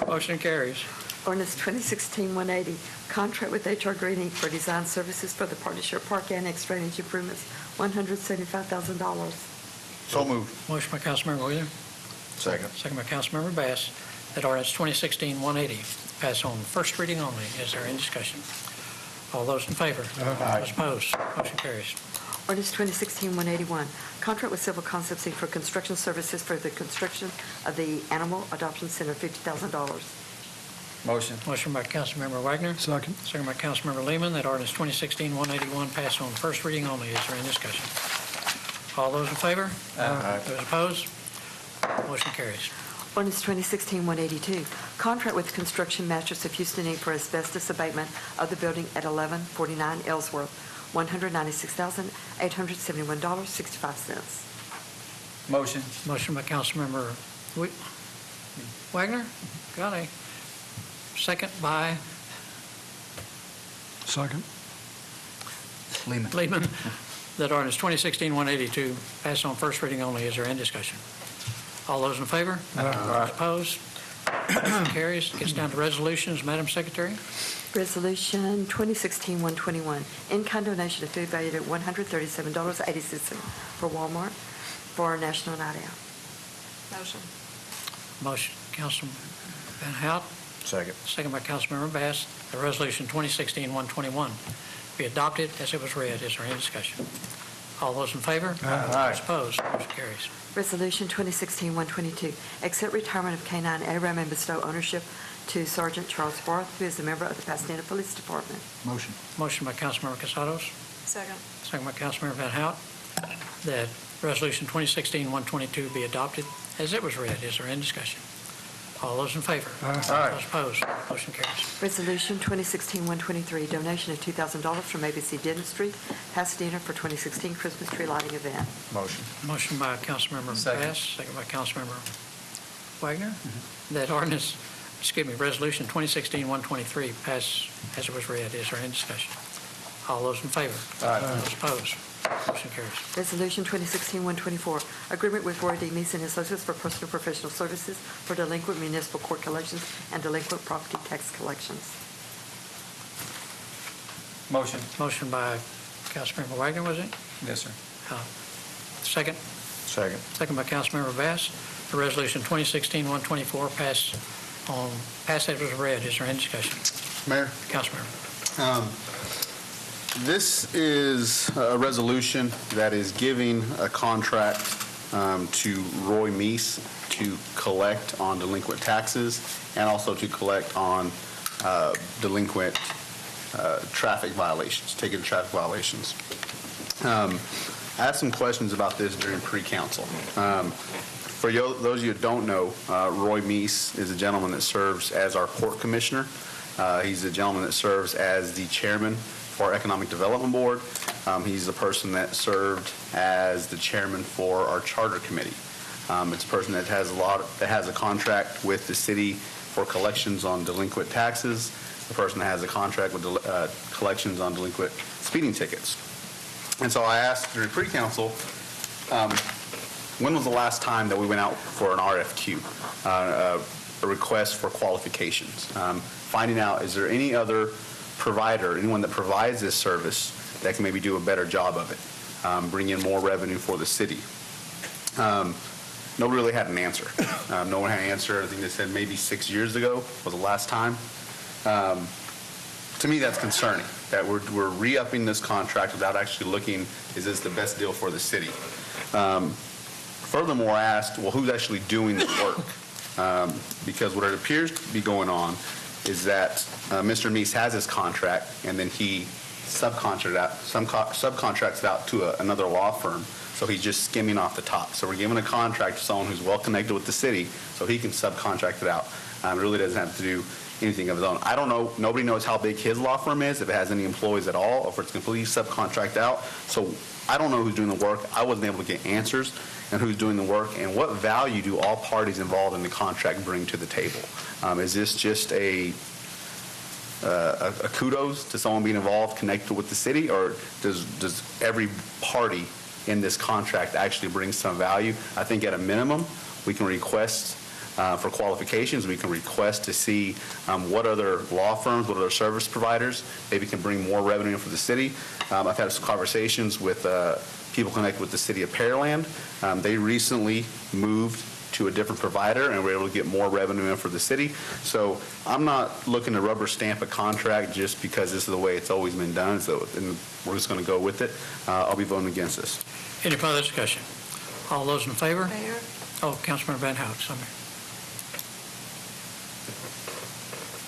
Motion carries. Ordinance 2016-180, contract with H.R. Green Inc. for design services for the Partnership Park Annex drainage improvements, $175,000. So moved. Motion by Councilmember Wheeler. Second. Second by Councilmember Bass. That ordinance 2016-180 pass on first reading only. Is there any discussion? All those in favor? Aye. Those opposed? Motion carries. Ordinance 2016-181, contract with Civil Concepts Inc. for construction services for the construction of the Animal Adoption Center, $50,000. Motion. Motion by Councilmember Wagner. Second. Second by Councilmember Lehman. That ordinance 2016-181 pass on first reading only. Is there any discussion? All those in favor? Aye. Those opposed? Motion carries. Ordinance 2016-182, contract with Construction Masters of Houston Inc. for asbestos abatement of the building at 1149 Ellsworth, $196,871.65. Motion. Motion by Councilmember Wagner. Got a second by Second. Lehman. That ordinance 2016-182 pass on first reading only. Is there any discussion? All those in favor? Those opposed? Motion carries. Gets down to resolutions. Madam Secretary. Resolution 2016-121, in-kind donation of food valued at $137.80 for Walmart for National Night Out. Motion. Motion, Councilman Van Hout. Second. Second by Councilmember Bass. The resolution 2016-121 be adopted as it was read. Is there any discussion? All those in favor? Aye. Those opposed? Motion carries. Resolution 2016-122, accept retirement of K-9 ARAM and bestow ownership to Sergeant Charles Barth, who is a member of the Pasadena Police Department. Motion. Motion by Councilmember Casados. Second. Second by Councilmember Van Hout. That resolution 2016-122 be adopted as it was read. Is there any discussion? All those in favor? Aye. Those opposed? Motion carries. Resolution 2016-123, donation of $2,000 from ABC Dentistry, Pasadena for 2016 Christmas tree lighting event. Motion. Motion by Councilmember Second. Bass, second by Councilmember Wagner. That resolution 2016-123 pass as it was read. Is there any discussion? All those in favor? Aye. Those opposed? Motion carries. Resolution 2016-124, agreement with Roy D. Meese and Associates for personal professional services for delinquent municipal court collections and delinquent property tax collections. Motion. Motion by Councilmember Wagner, was it? Yes, sir. Second? Second. Second by Councilmember Bass. The resolution 2016-124 pass as it was read. Is there any discussion? Mayor? Councilmember. This is a resolution that is giving a contract to Roy Meese to collect on delinquent taxes and also to collect on delinquent traffic violations, ticket traffic violations. I had some questions about this during pre-council. For those of you who don't know, Roy Meese is a gentleman that serves as our court commissioner. He's a gentleman that serves as the chairman for our Economic Development Board. He's the person that served as the chairman for our charter committee. It's a person that has a contract with the city for collections on delinquent taxes. The person that has a contract with collections on delinquent speeding tickets. And so I asked during pre-council, when was the last time that we went out for an RFQ, a request for qualifications? Finding out, is there any other provider, anyone that provides this service that can maybe do a better job of it? bring in more revenue for the city. Nobody really had an answer. No one had an answer. I think they said maybe 6 years ago was the last time. To me, that's concerning, that we're re-upping this contract without actually looking, is this the best deal for the city? Furthermore, I asked, well, who's actually doing the work? Because what it appears to be going on is that Mr. Meese has his contract, and then he subcontracts it out to another law firm, so he's just skimming off the top. So we're giving a contract to someone who's well-connected with the city, so he can subcontract it out. It really doesn't have to do anything of his own. I don't know, nobody knows how big his law firm is, if it has any employees at all, or if it's completely subcontract out. So I don't know who's doing the work. I wasn't able to get answers on who's doing the work, and what value do all parties involved in the contract bring to the table. Is this just a kudos to someone being involved, connected with the city, or does every party in this contract actually bring some value? I think at a minimum, we can request for qualifications, we can request to see what other law firms, what other service providers maybe can bring more revenue for the city. I've had some conversations with people connected with the city of Pearland. They recently moved to a different provider and were able to get more revenue in for the city. So I'm not looking to rubber stamp a contract just because this is the way it's always been done, so and we're just going to go with it. I'll be voting against this. Any further discussion? All those in favor? Mayor? Oh, Councilmember Van Hout, sorry.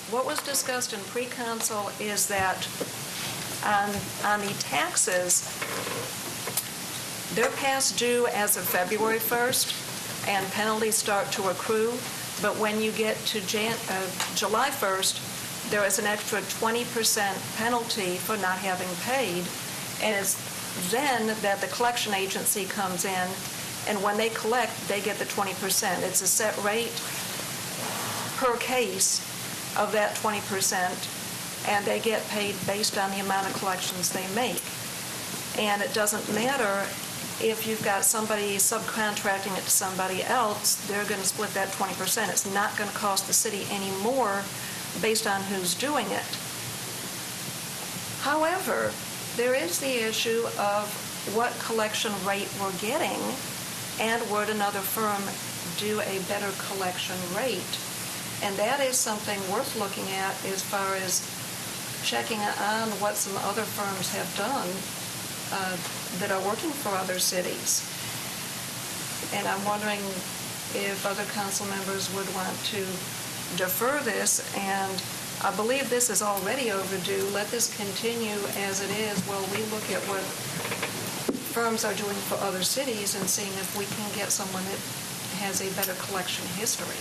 What was discussed in pre-council is that on the taxes, they're past due as of February 1st, and penalties start to accrue. But when you get to July 1st, there is an extra 20% penalty for not having paid, and it's then that the collection agency comes in, and when they collect, they get the 20%. It's a set rate per case of that 20%, and they get paid based on the amount of collections they make. And it doesn't matter if you've got somebody subcontracting it to somebody else, they're going to split that 20%. It's not going to cost the city any more based on who's doing it. However, there is the issue of what collection rate we're getting, and would another firm do a better collection rate? And that is something worth looking at as far as checking on what some other firms have done that are working for other cities. And I'm wondering if other council members would want to defer this, and I believe this is already overdue. Let this continue as it is while we look at what firms are doing for other cities and seeing if we can get someone that has a better collection history.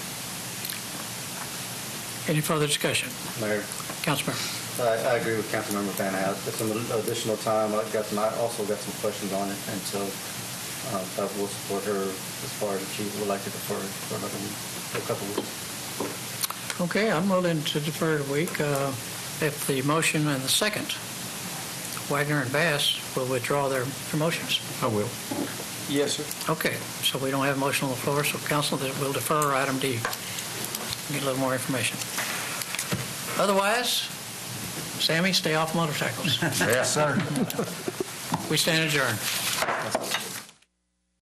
Any further discussion? Mayor, Councilmember. I agree with Councilmember Van Hout. It's some additional time. I also got some questions on it, and so I will support her as far as she would like to defer for a couple of weeks. Okay, I'm willing to defer a week. If the motion and the second, Wagner and Bass, will withdraw their motions. I will. Yes, sir. Okay, so we don't have a motion on the floor, so council will defer item D. Get a little more information. Otherwise, Sammy, stay off motorcycles. Yes, sir. We stand adjourned.